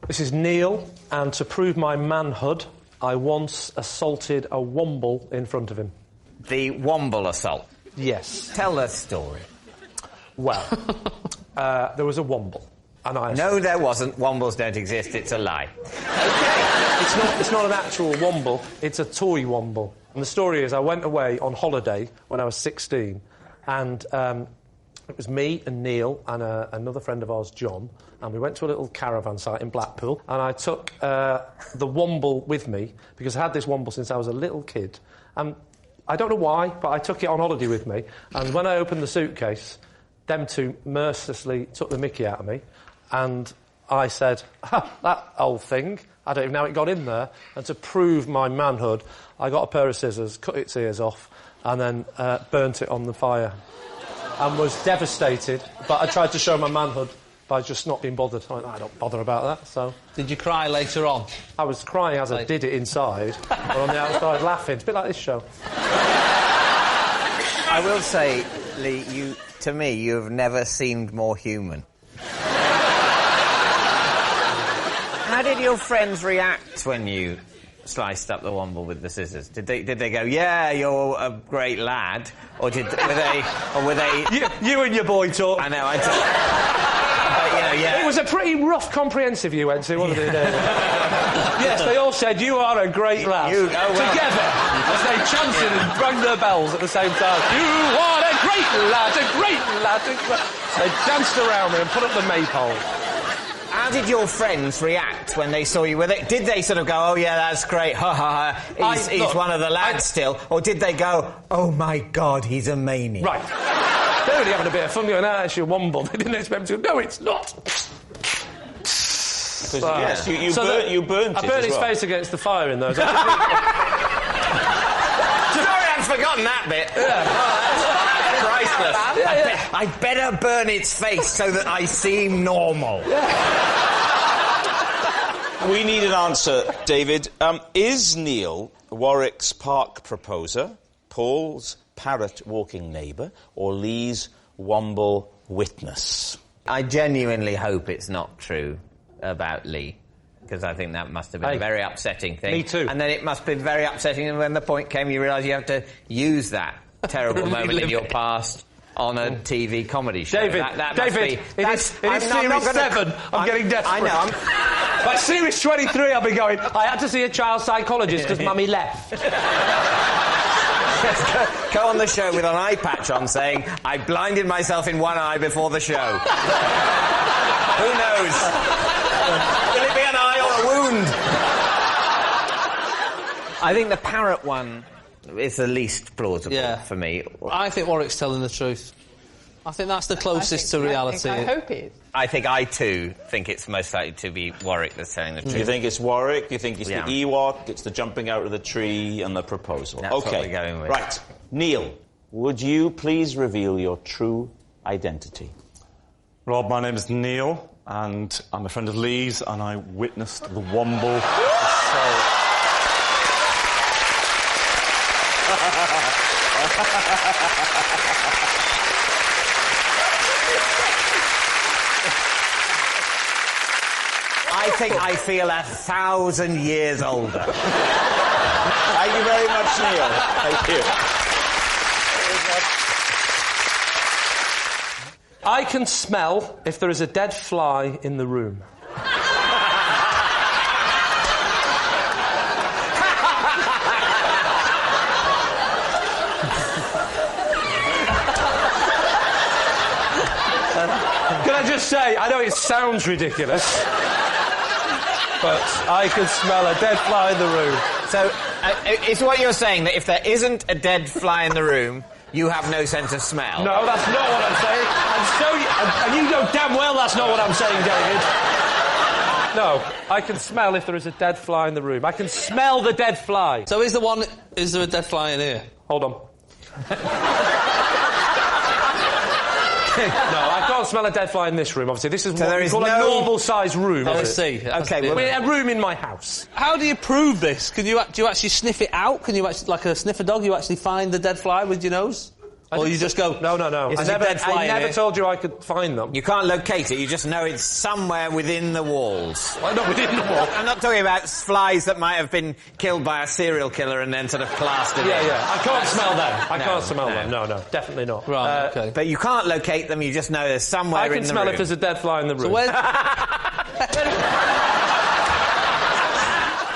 This is Neil, and to prove my manhood, I once assaulted a womble in front of him. The womble assault? Yes. Tell the story. Well, there was a womble, and I... No, there wasn't. Wombles don't exist. It's a lie. OK. It's not an actual womble. It's a toy womble. And the story is I went away on holiday when I was 16, and it was me and Neil and another friend of ours, John, and we went to a little caravan site in Blackpool, and I took the womble with me, because I had this womble since I was a little kid. And I don't know why, but I took it on holiday with me, and when I opened the suitcase, them two mercilessly took the mickey out of me, and I said, that old thing, I don't even know how it got in there, and to prove my manhood, I got a pair of scissors, cut its ears off, and then burnt it on the fire. And was devastated, but I tried to show my manhood by just not being bothered. I don't bother about that, so... Did you cry later on? I was crying as I did it inside, but on the outside laughing. It's a bit like this show. I will say, Lee, to me, you have never seemed more human. How did your friends react when you sliced up the womble with the scissors? Did they go, yeah, you're a great lad, or were they? You and your boy talk. I know. Yeah. It was a pretty rough comprehensive you went to, wasn't it? Yes, they all said you are a great lad. Together, as they chanted and rang their bells at the same time. You are a great lad, a great lad. They danced around me and put up the maypole. How did your friends react when they saw you? Did they sort of go, oh, yeah, that's great, ha, ha, ha, he's one of the lads still? Or did they go, oh, my God, he's a maniac? Right. They're really having a bit of fun going, it's your womble. They didn't expect him to go, no, it's not. Yes, you burnt it. I burnt his face against the fire in those. Sorry, I'd forgotten that bit. Priceless. I better burn its face so that I seem normal. We need an answer, David. Is Neil Warwick's park proposer, Paul's parrot walking neighbour, or Lee's womble witness? I genuinely hope it's not true about Lee, because I think that must have been a very upsetting thing. Me too. And then it must have been very upsetting when the point came you realise you have to use that terrible moment in your past on a TV comedy show. David, it is series 7. I'm getting desperate. I know. By series 23, I'll be going, I had to see a child psychologist because Mummy left. Go on the show with an eye patch on saying, I blinded myself in one eye before the show. Who knows? Will it be an eye or a wound? I think the parrot one is the least plausible for me. I think Warwick's telling the truth. I think that's the closest to reality. I hope it is. I too think it's most likely to be Warwick that's telling the truth. You think it's Warwick? You think it's the Ewok? It's the jumping out of the tree and the proposal? That's what we're going with. Right. Neil, would you please reveal your true identity? Rob, my name is Neil, and I'm a friend of Lee's, and I witnessed the womble assault. I think I feel 1,000 years older. Thank you very much, Neil. Thank you. I can smell if there is a dead fly in the room. Can I just say, I know it sounds ridiculous, but I can smell a dead fly in the room. So, is what you're saying that if there isn't a dead fly in the room, you have no sense of smell? No, that's not what I'm saying. And you know damn well that's not what I'm saying, David. No, I can smell if there is a dead fly in the room. I can smell the dead fly. So is there a dead fly in here? Hold on. No, I can't smell a dead fly in this room, obviously. This is what we call a normal-sized room. Let's see. Okay, a room in my house. How do you prove this? Do you actually sniff it out? Can you actually, like a sniffer dog, you actually find the dead fly with your nose? Or you just go... No. I never in told you I could find them. You can't locate it, you just know it's somewhere within the walls. Well, not within the walls. I'm not talking about flies that might have been killed by a serial killer and then sort of plastered in. Yeah. I can't smell them. I can't smell them. No, definitely not. Right, OK. But you can't locate them, you just know there's somewhere in the room. I can smell if there's a dead fly in the room. So where's...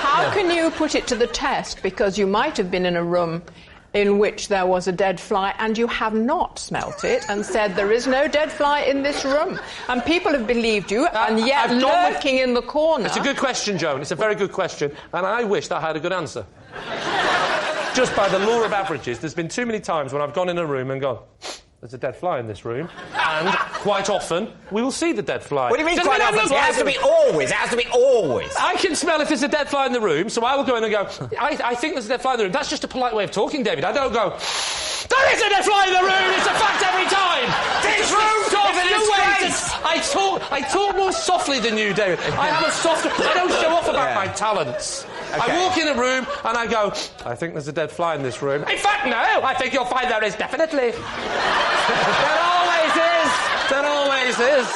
How can you put it to the test? Because you might have been in a room in which there was a dead fly and you have not smelt it and said there is no dead fly in this room. And people have believed you, and yet lurking in the corner... It's a good question, Joan. It's a very good question. And I wish that I had a good answer. Just by the law of averages, there's been too many times when I've gone in a room and gone... There's a dead fly in this room, and quite often we will see the dead fly. What do you mean quite often? It has to be always. It has to be always. I can smell if there's a dead fly in the room, so I will go in and go, I think there's a dead fly in the room. That's just a polite way of talking, David. I don't go, there is a dead fly in the room! It's a fact every time! This room is a disgrace! I talk more softly than you, David. I have a softer... I don't show off about my talents. Okay. I walk in a room and I go, I think there's a dead fly in this room. In fact, no, I think you'll find there is definitely. There always is.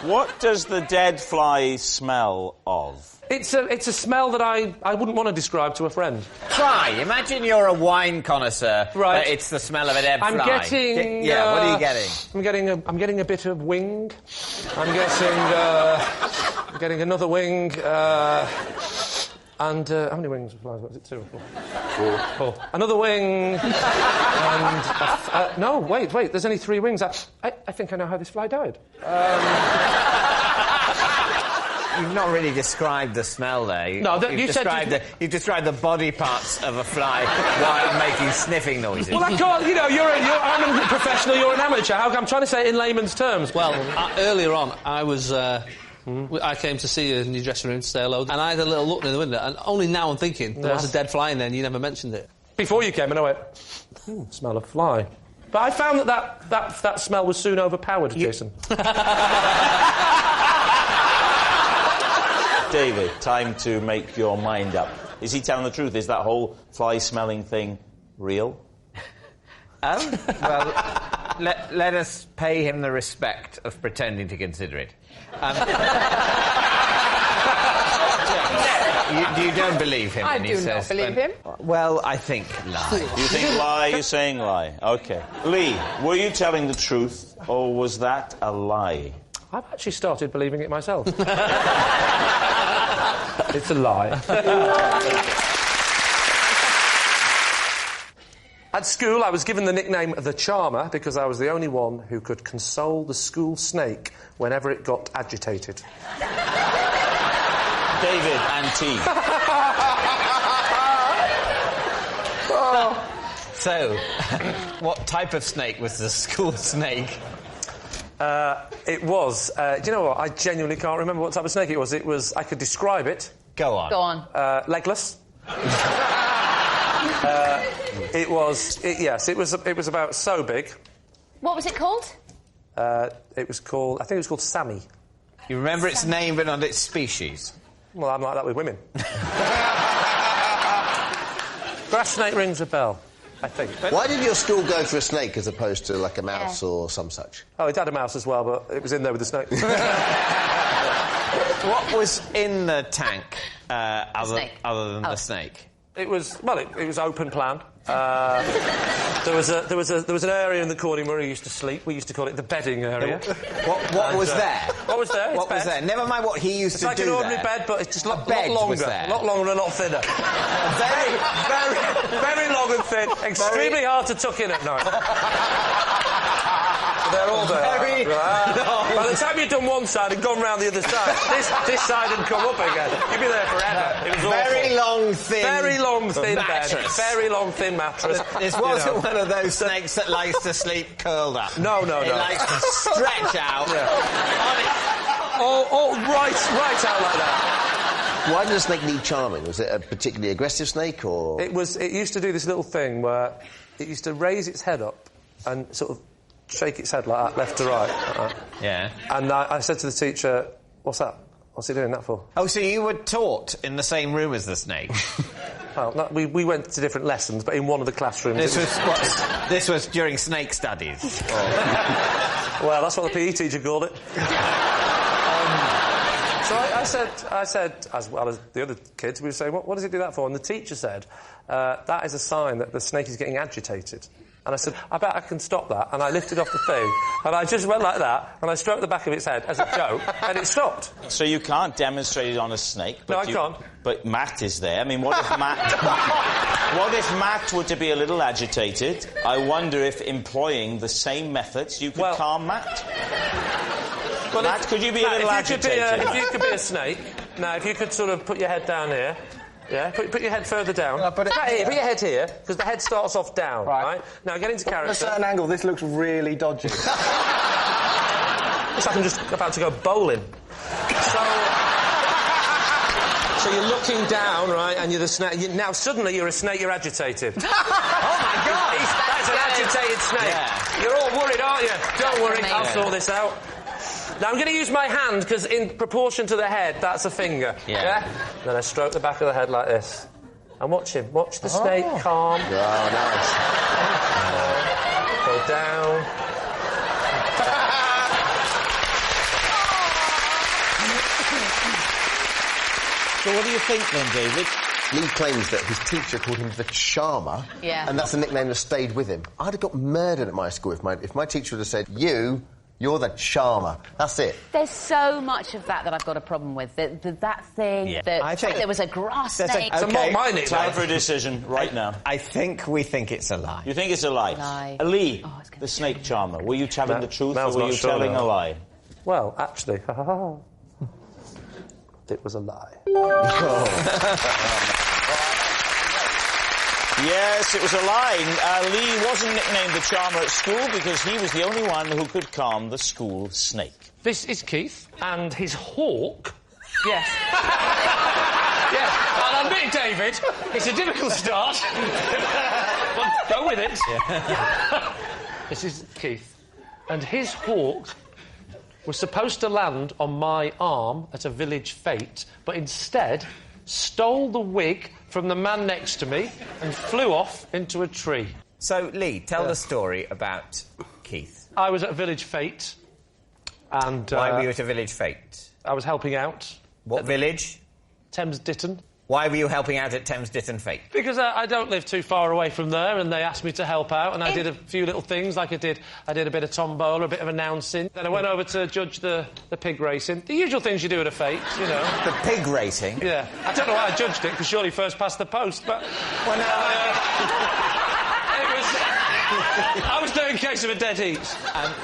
What does the dead fly smell of? It's a smell that I wouldn't want to describe to a friend. Try. Imagine you're a wine connoisseur. Right. But it's the smell of a dead fly. I'm getting... Yeah, what are you getting? I'm getting a bit of wing. I'm getting another wing. And how many wings of flies? Was it 2 or 4? 4. Another wing. And no, wait. There's only 3 wings. I think I know how this fly died. You've not really described the smell there. You've described the body parts of a fly while making sniffing noises. Well, I can't. I'm a professional. You're an amateur. I'm trying to say it in layman's terms. Well, earlier on, I was. I came to see you in your dressing room to say hello, and I had a little look in the window, and only now I'm thinking there was a dead fly in there, and you never mentioned it. Before you came, and I went, smell of fly. But I found that smell was soon overpowered, Jason. David, time to make your mind up. Is he telling the truth? Is that whole fly-smelling thing real? Well, let us pay him the respect of pretending to consider it. You don't believe him when he says... I do not believe him. Well, I think lie. You think lie, you're saying lie. OK. Lee, were you telling the truth, or was that a lie? I've actually started believing it myself. It's a lie. At school, I was given the nickname The Charmer because I was the only one who could console the school snake whenever it got agitated. David and T. So, what type of snake was the school snake? It was... do you know what? I genuinely can't remember what type of snake it was. I could describe it. Go on. Go on. Legless. It was about so big. What was it called? I think it was called Sammy. You remember its name but not its species? Well, I'm like that with women. Grass snake rings a bell, I think. Why did your school go for a snake as opposed to, like, a mouse or some such? Oh, it had a mouse as well, but it was in there with the snake. What was in the tank other than the snake? It was open plan. There was an area in the corner where he used to sleep. We used to call it the bedding area. What was there? What was there? What was there? Never mind what he used to do. It's like an ordinary bed, but it's just a lot longer. A lot longer and a lot thinner. very long and thin. Extremely hard to tuck in at night. They're all there. By the time you'd done one side and gone round the other side, this side had come up again. You'd be there forever. It was Very long, thin mattress. Bed. Very long, thin mattress. This wasn't one of those snakes that likes to sleep curled up. No. It likes to stretch out. All right out like that. Why did the snake need charming? Was it a particularly aggressive snake, or...? It used to do this little thing where it used to raise its head up and sort of shake its head like that, left to right. Like that. Yeah. And I said to the teacher, what's that? What's he doing that for? Oh, so you were taught in the same room as the snake? Well, no, we went to different lessons, but in one of the classrooms... This was during snake studies. Well, that's what the PE teacher called it. So I said, as well as the other kids, we were saying, what does he do that for? And the teacher said, that is a sign that the snake is getting agitated. And I said, I bet I can stop that. And I lifted off the thing, and I just went like that, and I stroked the back of its head as a joke, and it stopped. So you can't demonstrate it on a snake? But No, I can't. But Matt is there. I mean, what if Matt... what if Matt were to be a little agitated? I wonder if employing the same methods you could calm Matt? Well, Matt, could you be a little agitated? If you could be a snake... Now, if you could sort of put your head down here... Yeah, put your head further down. Put your head here, because the head starts off down, right? Now, get into character. From a certain angle, this looks really dodgy. Looks like I'm just about to go bowling. So you're looking down, right, and you're the snake. Now, suddenly, you're a snake, you're agitated. Oh, my God! That's an agitated snake. Yeah. You're all worried, aren't you? Don't worry, I'll sort this out. Now, I'm going to use my hand, because in proportion to the head, that's a finger. Yeah? Then I stroke the back of the head like this. And watch him. Watch the snake calm. Oh, nice. Go down. So what do you think, then, David? Lee claims that his teacher called him the Charmer. Yeah. And that's a nickname that stayed with him. I'd have got murdered at my school if my teacher would have said, You're the Charmer. That's it. There's so much of that I've got a problem with. That thing, I think there was a grass snake. It's not my nickname. Time for a decision right now. I think we think it's a lie. You think it's a lie? Lie. Lee, the snake charmer, were you telling the truth Mel's or were not you sure telling now. a lie? Well, actually, it was a lie. Yes, it was a lie. Lee wasn't nicknamed the charmer at school because he was the only one who could calm the school snake. This is Keith, and his hawk... Yes. Yes, I'll admit, David, it's a difficult start. Well, go with it. Yeah. This is Keith, and his hawk was supposed to land on my arm at a village fete, but instead stole the wig from the man next to me and flew off into a tree. So, Lee, tell the story about Keith. I was at a village fete, and... Why were you at a village fete? I was helping out. What village? Thames Ditton. Why were you helping out at Thames Ditton Fete? Because I don't live too far away from there, and they asked me to help out, and I did a few little things, like I did a bit of tombola, a bit of announcing. Then I went over to judge the pig racing. The usual things you do at a fete, you know. The pig racing? Yeah. I don't know why I judged it, because surely first past the post, but... Well, no, I was doing a case of a dead heat.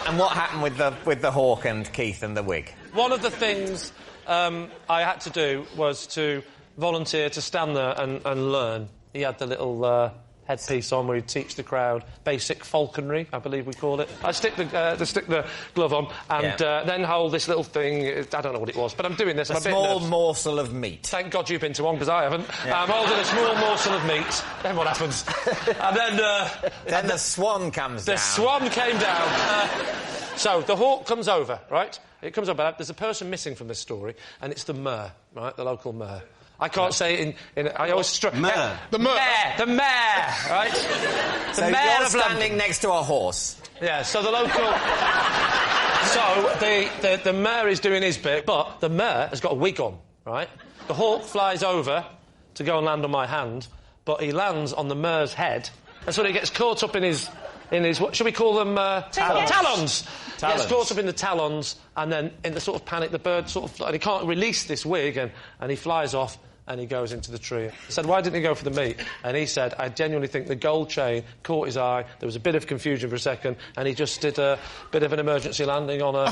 And what happened with the hawk and Keith and the wig? One of the things I had to do was to volunteer to stand there and learn. He had the little headpiece on where he'd teach the crowd basic falconry, I believe we call it. I stick the glove on and then hold this little thing. I don't know what it was, but I'm doing this. A small morsel of meat. Thank God you've been to one, because I haven't. Yeah. I'm holding a small morsel of meat. Then what happens? And then the swan comes down. The swan came down. So the hawk comes over, right? It comes over. There's a person missing from this story, and it's the mayor, right? The local mayor. I can't say it in I always struggle. Mayor. The mayor, right? So you're standing next to a horse. Yeah, so the local... So the mayor is doing his bit, but the mayor has got a wig on, right? The hawk flies over to go and land on my hand, but he lands on the mayor's head, and so he gets caught up in his what should we call them? Talons. He gets caught up in the talons, and then in the sort of panic, the bird and he can't release this wig, and he flies off, and he goes into the tree. I said, why didn't he go for the meat? And he said, I genuinely think the gold chain caught his eye, there was a bit of confusion for a second, and he just did a bit of an emergency landing on a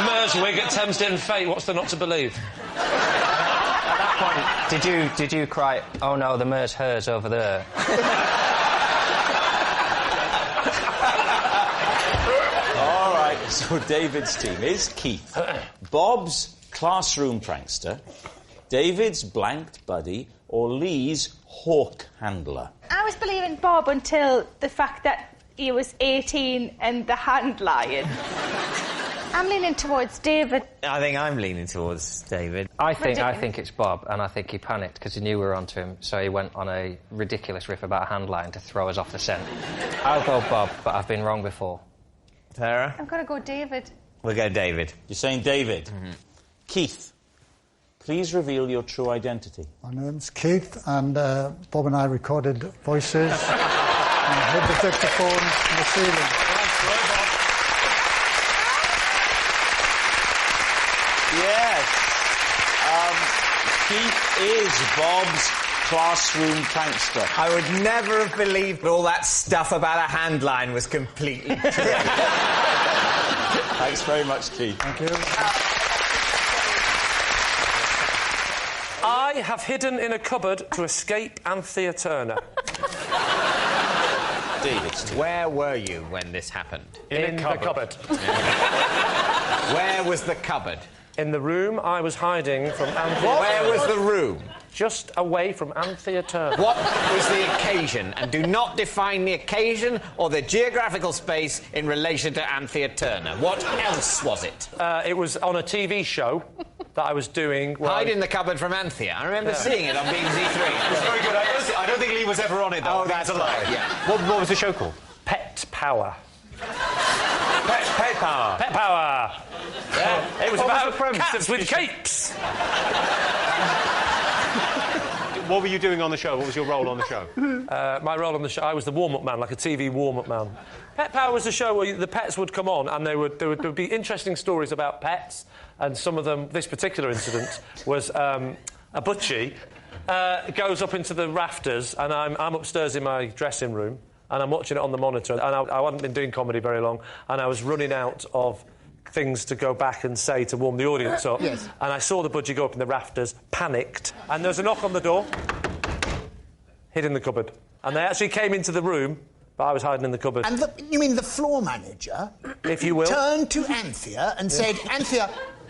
mare's wig at Thames Ditton Fete. What's there not to believe? At that point, did you cry, oh no, the mare's hers over there? All right, so David's team is Keith, Bob's classroom prankster, David's blanked buddy, or Lee's hawk handler. I was believing Bob until the fact that he was 18 and the hand lion. I'm leaning towards David. I think I'm leaning towards David. I think it's Bob, and I think he panicked because he knew we were onto him, so he went on a ridiculous riff about a handline to throw us off the scent. I'll go Bob, but I've been wrong before. Sarah? I'm going to go David. We'll go David. You're saying David? Mm-hmm. Keith, please reveal your true identity. My name's Keith, and Bob and I recorded voices and hid the dictaphone in the ceiling. Yes. Keith is Bob's classroom prankster. I would never have believed all that stuff about a handline was completely true. Thanks very much, Keith. Thank you. I have hidden in a cupboard to escape Anthea Turner. David. Where were you when this happened? In the cupboard. Where was the cupboard? In the room I was hiding from Anthea Where Turner. was the room? Just away from Anthea Turner. What was the occasion? And do not define the occasion or the geographical space in relation to Anthea Turner. What else was it? It was on a TV show that I was doing. Hide in the cupboard from Anthea. I remember seeing it on BBC Three. It was very good. I don't think Lee was ever on it, though. Oh, that's right, yeah. What was the show called? Pet Power. Pet Power. Pet Power. Yeah. It was about cats with show? capes. What were you doing on the show? What was your role on the show? My role on the show, I was the warm-up man, like a TV warm-up man. Pet Power was a show where the pets would come on and there would be interesting stories about pets, and some of them, this particular incident, was a butchie goes up into the rafters, and I'm upstairs in my dressing room, and I'm watching it on the monitor, and I hadn't been doing comedy very long, and I was running out of things to go back and say to warm the audience up. Yes. And I saw the budgie go up in the rafters, panicked, and there was a knock on the door, hid in the cupboard. And they actually came into the room, but I was hiding in the cupboard. And you mean the floor manager, if you will, turned to Anthea and said, Anthea,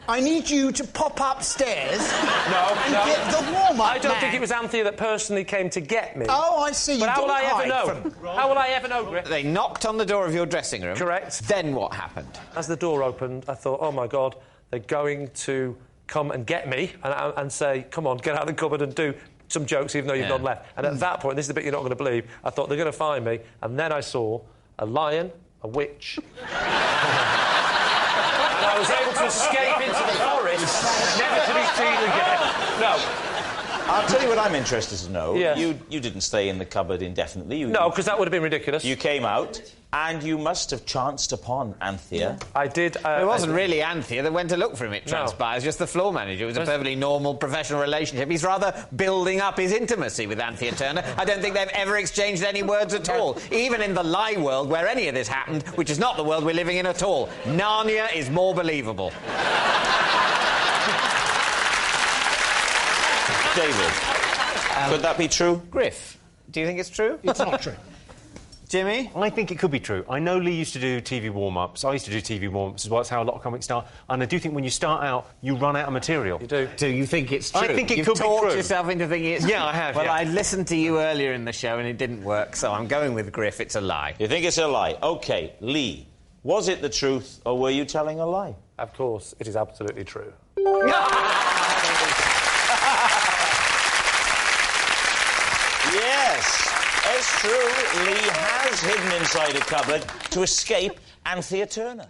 I need you to pop upstairs and get the warm-up I don't think it was Anthea that personally came to get me. Oh, I see. But how will I ever know? How will I ever know, Griff? They knocked on the door of your dressing room. Correct. Then what happened? As the door opened, I thought, oh, my God, they're going to come and get me and say, come on, get out of the cupboard and do some jokes, even though you've none left. And at that point, this is the bit you're not going to believe, I thought they're going to find me, and then I saw a lion, a witch... And I was able to escape into the forest, never to be seen again. No. I'll tell you what I'm interested to know. Yes. You didn't stay in the cupboard indefinitely. No, because that would have been ridiculous. You came out, and you must have chanced upon Anthea. I did. It wasn't really Anthea that went to look for him, it transpires, just the floor manager. It was a perfectly normal professional relationship. He's rather building up his intimacy with Anthea Turner. I don't think they've ever exchanged any words at all, even in the lie world where any of this happened, which is not the world we're living in at all. Narnia is more believable. David, could that be true? Griff, do you think it's true? It's not true. Jimmy? I think it could be true. I know Lee used to do TV warm-ups. I used to do TV warm-ups as well. That's how a lot of comics start. And I do think when you start out, you run out of material. You do. Do you think it's true? I think it You've could be talked true. yourself into thinking it's true. Yeah, I have, Well, yeah. I listened to you earlier in the show and it didn't work, so I'm going with Griff. It's a lie. You think it's a lie? OK, Lee, was it the truth, or were you telling a lie? Of course, it is absolutely true. Yes, it's true. Lee has hidden inside a cupboard to escape Anthea Turner.